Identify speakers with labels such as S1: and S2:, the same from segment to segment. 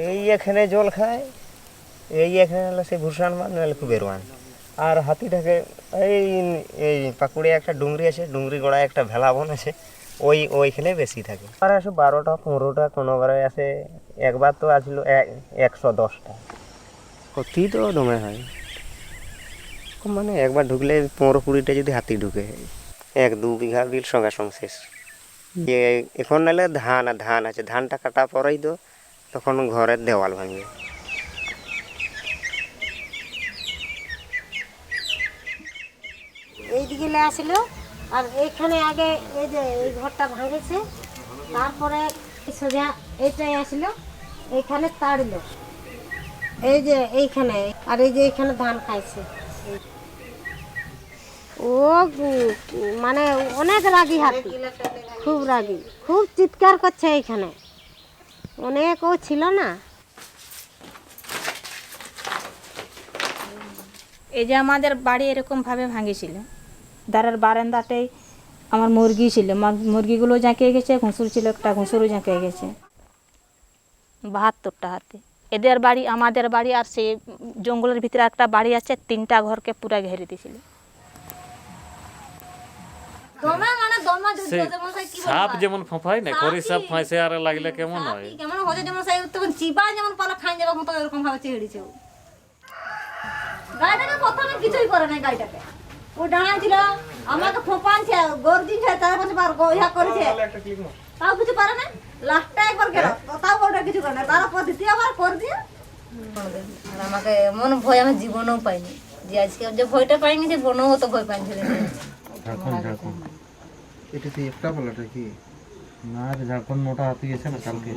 S1: এই এখানে জল খায়, এই এখানে হলো সেই ভূষণ মান নাহলে কুবের মান। আর হাতিটাকে এই এই পাকুড়ে একটা ডুংরি আছে, ডুংরি গোড়ায় একটা ভেলা বন আছে, ওইখানে বেশি থাকে। আর আসে 12টা 15টা, কোনোবারে আসে একবার তো আসলো 110টা। ক্ষতি তো দমে হয়, মানে একবার ঢুকলে 15-20টা যদি হাতি ঢুকে 1-2 বিঘা বিল সঙ্গে সঙ্গে শেষ। এখন নাহলে ধান আছে, ধানটা কাটা পরেই তো তখন ঘরের দেওয়াল ভাঙবে।
S2: এইদিকে আসলো আর এইখানে আগে এই যে এই ঘরটা ভাঙেছে, তারপরে সোজা এইটাই আসলো, এইখানে তাড়লো, এই যে এইখানে, আর এই যে এইখানে ধান খাইছে। ও মানে অনেক রাগী হাতি, খুব রাগী, খুব চিৎকার করছে এইখানে, অনেক ও ছিল না।
S3: এই যে আমাদের বাড়ি এরকমভাবে ভাঙেছিল, দ্বারের বারান্দাতেই আমার মুরগি ছিল, মুরগিগুলো জাঁকে গেছে, ঘুষুর ছিল একটা, ঘুষুরও জাঁকে গেছে। 72টা হাতি। এদের বাড়ি, আমাদের বাড়ি, আর সেই জঙ্গলের ভিতরে একটা বাড়ি আছে, 3টা ঘরকে পুরা ঘেরে দিয়েছিল।
S4: সাপ যেমন ফোঁফায় না, করি সাপ ফাঁসে আর লাগলে কেমন হয়,
S2: কেমন হচ্ছে যেমন সেই তখন চিবা যেমন পালা খাই যাবে মতো এরকম ভাবে চেড়েছে। গাইটাকে প্রথমে কিছুই করে না, গাইটাকে ও ডাঙাইছিল, আমাকে ফোঁপানছে, গর্জিছে, তার কাছে বার ইয়া করেছে, তাও কিছু পারে না। লাস্টটা একবার গেল, তাও ওটা কিছু করে না, তারপর দ্বিতীয়বার করে দিয়ে। আর আমাকে এমন ভয় আমি জীবনেও পাইনি, যে আজকে যে ভয়টা পাইনি, যে বনেও তো ভয় পাইনি।
S5: ঝাড়খণ্ড এটা তো একটা বলাটা কি না, ঝাড়খণ্ড মোটা হাতি গেছে না কালকে,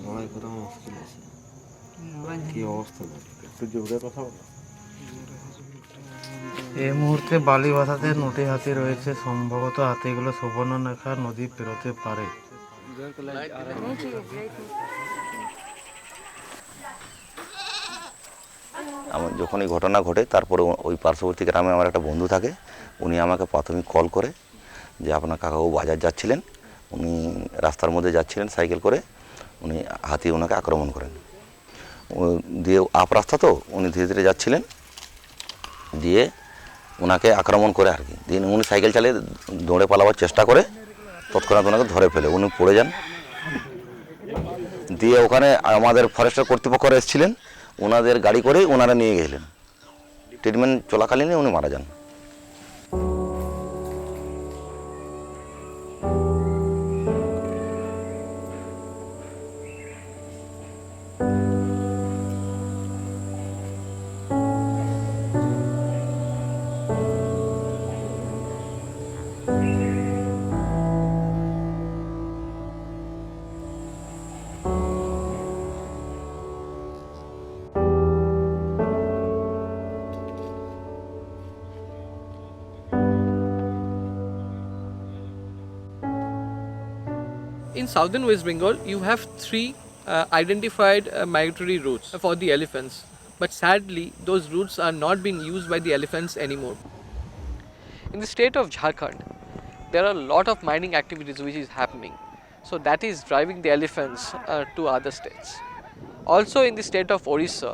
S5: লড়াই করা মুশকিল আছে। কি অবস্থা, একটু জোরে কথা বলো। এই মুহূর্তে বালি ভাষাতে নটি হাতি রয়েছে, সম্ভবত হাতিগুলো সুবর্ণরেখা নদী পেরোতে পারে।
S6: আমার যখন এই ঘটনা ঘটে, তারপরে ওই পার্শ্ববর্তী গ্রামে আমার একটা বন্ধু থাকে, উনি আমাকে প্রাথমিক কল করে যে আপনার কাকাবাবু বাজার যাচ্ছিলেন, উনি রাস্তার মধ্যে যাচ্ছিলেন সাইকেল করে, উনি হাতি ওনাকে আক্রমণ করেন। দিয়ে আপ রাস্তা তো, উনি ধীরে ধীরে যাচ্ছিলেন, দিয়ে ওনাকে আক্রমণ করে আর কি। দিয়ে উনি সাইকেল চালিয়ে দৌড়ে পালাবার চেষ্টা করে, তৎক্ষণাৎ ওনাকে ধরে ফেলে উনি পড়ে যান। দিয়ে ওখানে আমাদের ফরেস্টের কর্তৃপক্ষরা এসেছিলেন, ওনাদের গাড়ি করে ওনারা নিয়ে গেছিলেন, ট্রিটমেন্ট চলাকালীনই উনি মারা যান।
S7: In Southern West Bengal, you have 3 identified migratory routes for the elephants, but sadly, those routes are not being used by the elephants anymore. In the state of Jharkhand, there are a lot of mining activities which is happening, so that is driving the elephants to other states. Also, in the state of Orissa,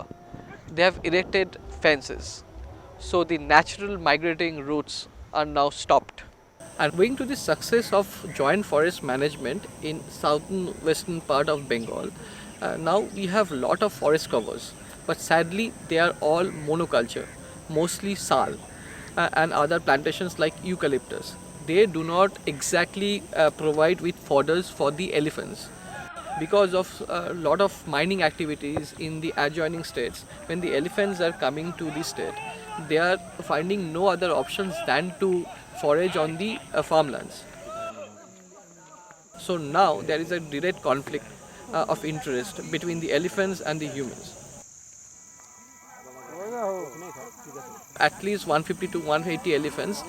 S7: they have erected fences, so the natural migrating routes are now stopped. And owing to the success of joint forest management in southern western part of Bengal, now we have lot of forest covers, but sadly they are all monoculture, mostly sal and other plantations like eucalyptus. They do not exactly provide with fodders for the elephants. Because of a lot of mining activities in the adjoining states, when the elephants are coming to the state, they are finding no other options than to forage on the farmlands. So now there is a direct conflict of interest between the elephants and the humans. At least 150 to 180 elephants,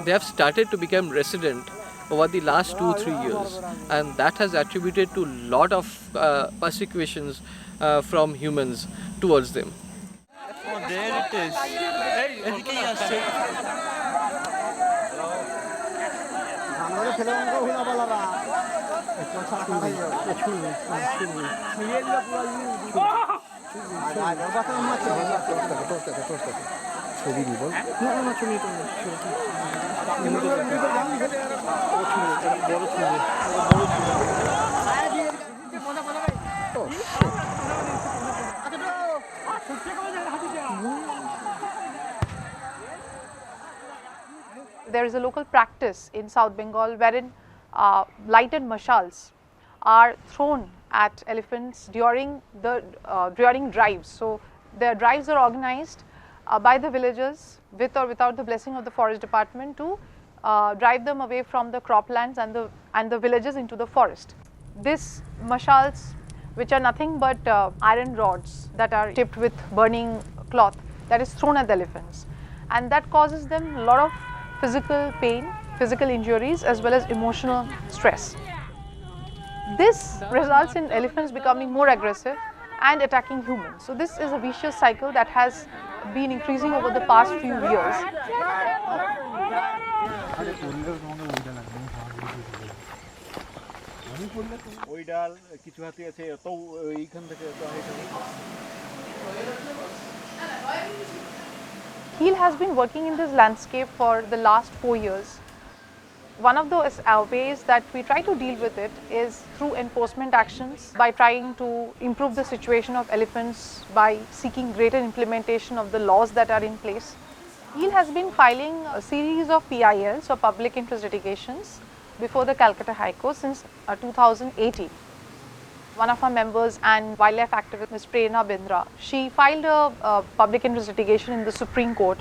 S7: they have started to become resident over the last 2-3 years, and that has attributed to lot of persecutions from humans towards them.
S8: There is a local practice in South Bengal wherein lighted mashals are thrown at elephants during drives. So the drives are organized by the villagers with or without the blessing of the forest department to drive them away from the croplands and the villages into the forest. These mashals, which are nothing but iron rods that are tipped with burning cloth, that is thrown at the elephants, and that causes them a lot of physical pain, physical injuries, as well as emotional stress. This results in elephants becoming more aggressive and attacking humans. So this is a vicious cycle that has been increasing over the past few years. Heel has been working in this landscape for the last 4 years. One of those ways that we try to deal with it is through enforcement actions, by trying to improve the situation of elephants by seeking greater implementation of the laws that are in place. Heel has been filing a series of PILs, or public interest litigations, before the Calcutta High Court since 2018. One of our members and wildlife activist, Ms. Prerna Bindra, she filed a public interest litigation in the Supreme Court,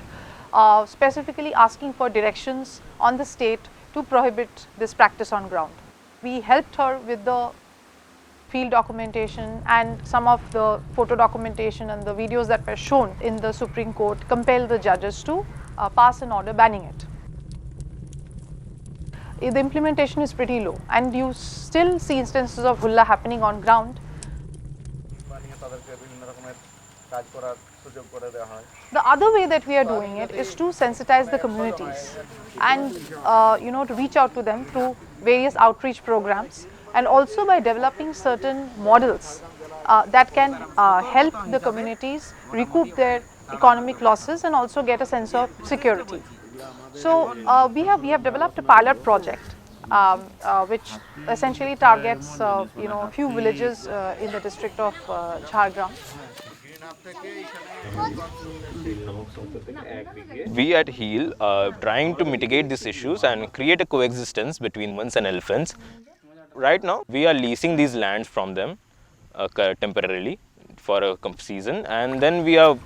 S8: specifically asking for directions on the state to prohibit this practice on ground. We helped her with the field documentation, and some of the photo documentation and the videos that were shown in the Supreme Court compelled the judges to pass an order banning it. The implementation is pretty low, and you still see instances of hulla happening on ground. The other way that we are doing it is to sensitize the communities and to reach out to them through various outreach programs, and also by developing certain models that can help the communities recoup their economic losses and also get a sense of security. So we have developed a pilot project which essentially targets a few villages in the district of Jhargram.
S9: We at HEAL are trying to mitigate these issues and create a coexistence between humans and elephants. Right now, we are leasing these lands from them temporarily for a season, and then we are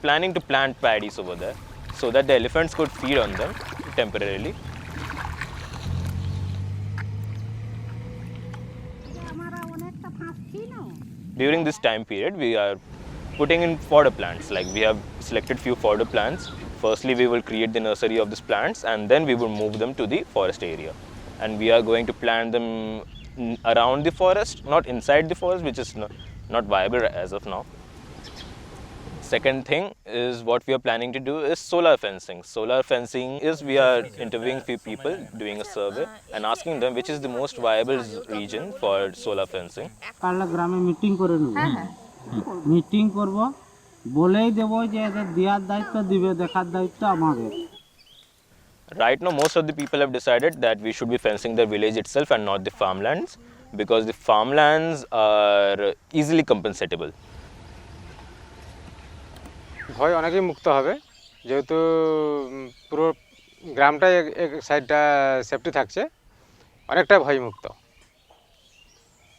S9: planning to plant paddies over there so that the elephants could feed on them temporarily. During this time period, we are putting in fodder plants. Like, we have selected few fodder plants. Firstly, we will create the nursery of these plants, and then we will move them to the forest area. And we are going to plant them around the forest, not inside the forest, which is not viable as of now. Second thing is, what we are planning to do is solar fencing. Solar fencing is, we are interviewing few people, doing a survey and asking them which is the most viable region for solar fencing.
S10: Meeting করব, বলেই দেব যে এদের দেওয়ার দায়িত্ব দিবে, দেখার দায়িত্ব আমাদের।
S9: Right now, most of the people have decided that we should be fencing the village itself and not the farmlands, because the farmlands are easily compensatable.
S11: ভয় অনেকই মুক্ত হবে, যেহেতু পুরো গ্রামটাই এক সাইডটা সেফটি থাকছে, অনেকটা ভয় মুক্ত।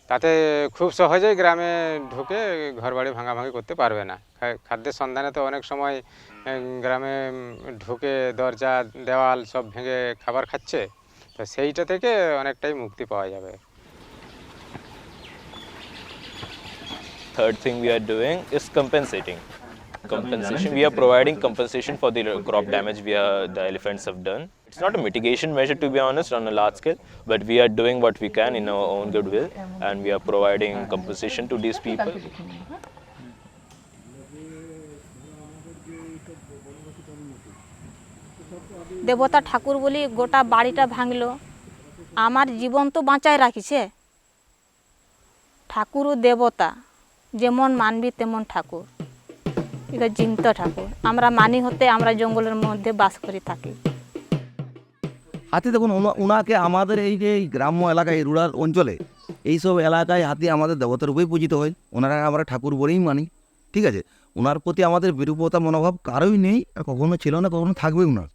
S11: তাতে খুব সহজেই গ্রামে ঢুকে ঘরবাড়ি ভাঙাভাঙি করতে পারবে না। খাদ্যের সন্ধানে তো অনেক সময় গ্রামে ঢুকে দরজা দেওয়াল সব ভেঙে খাবার খাচ্ছে, তো সেইটা থেকে অনেকটাই মুক্তি পাওয়া যাবে।
S9: Third thing we are doing is compensating. Compensation. We are providing compensation for the crop damage the elephants have done. It's not a mitigation measure, to be honest, on a large scale, but we are doing what we can in our own goodwill, and we are providing compensation to these people.
S3: দেবতা ঠাকুর বলি গোটা বাড়িটা ভাঙলো, আমার জীবন তো বাঁচায় রাখিছে। ঠাকুরও দেবতা, যেমন মানবি তেমন ঠাকুর, এটা জীবন্ত ঠাকুর। আমরা মানি হতে আমরা জঙ্গলের মধ্যে বাস করে থাকি।
S6: হাতি দেখুন, ওনাকে আমাদের এই যে গ্রাম্য এলাকায়, রুরাল অঞ্চলে এইসব এলাকায় হাতি আমাদের দেবতার রূপেই পূজিত হয়। ওনারা আমরা ঠাকুর বলেই মানি, ঠিক আছে। ওনার প্রতি আমাদের বিরূপতা মনোভাব কারোই নেই, আর কখনো ছিল না, কখনো থাকবেও না,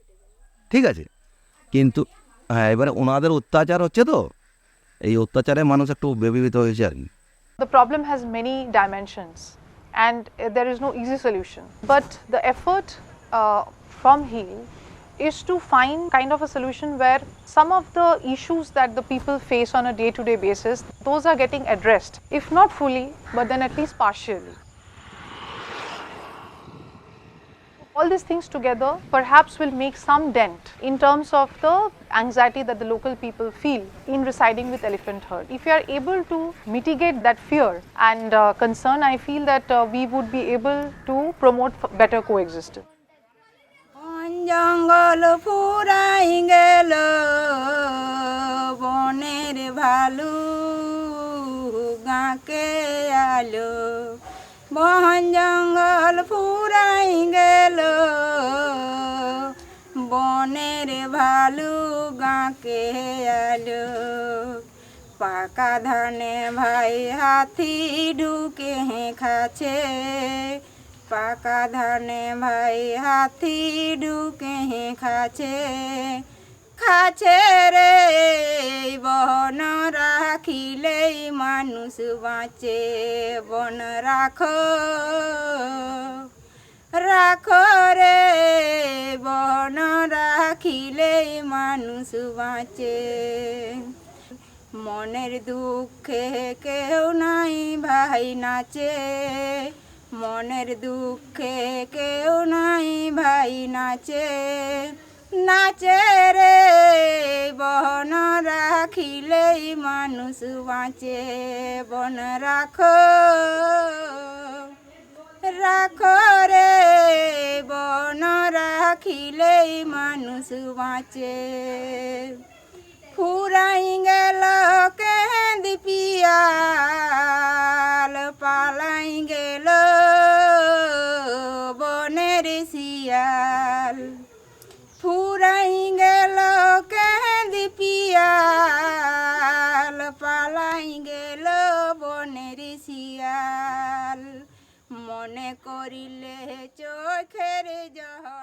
S6: ঠিক আছে। কিন্তু হ্যাঁ, এবারে ওনাদের অত্যাচার হচ্ছে, তো এই অত্যাচারে মানুষ একটু ব্যবহৃত হয়েছে আর কি।
S8: The problem has many dimensions and there is no easy solution. But the effort from HEAL is to find kind of a solution where some of the issues that the people face on a day-to-day basis, those are getting addressed, if not fully, but then at least partially. All these things together perhaps will make some dent in terms of the anxiety that the local people feel in residing with elephant herd. If you are able to mitigate that fear and concern, I feel that we would be able to promote better coexistence.
S3: জঙ্গল ফুরাই গেল বনের value গাঁকে আলো, বন জঙ্গল ফুরাই গেল বনের value গাঁকে আলো, পাকা ধানে ভাই হাতি ঢুকে খাচ্ছে, পাকা ধানে ভাই হাতি ঢুকে খাচ্ছে, খাচ্ছে রে বন রাখিলেই মানুষ বাঁচে, বন রাখো রাখো রে বন রাখিলেই মানুষ বাঁচে, মনের দুঃখে কেউ নাই ভাই নাচে, মনের দুঃখে কেউ নাই ভাই নাচে, নাচে রে বন রাখিলেই মানুষ বাঁচে, বন রাখো রাখো রে বন রাখিলেই মানুষ বাঁচে, ফুরাই গেল কেঁদি পিয়াল পালাই গেল বনের শিয়াল, ফুরাই গেল কেঁদি পিয়াল পালাই গেল বনের শিয়াল, মনে করিলে চোখের জল।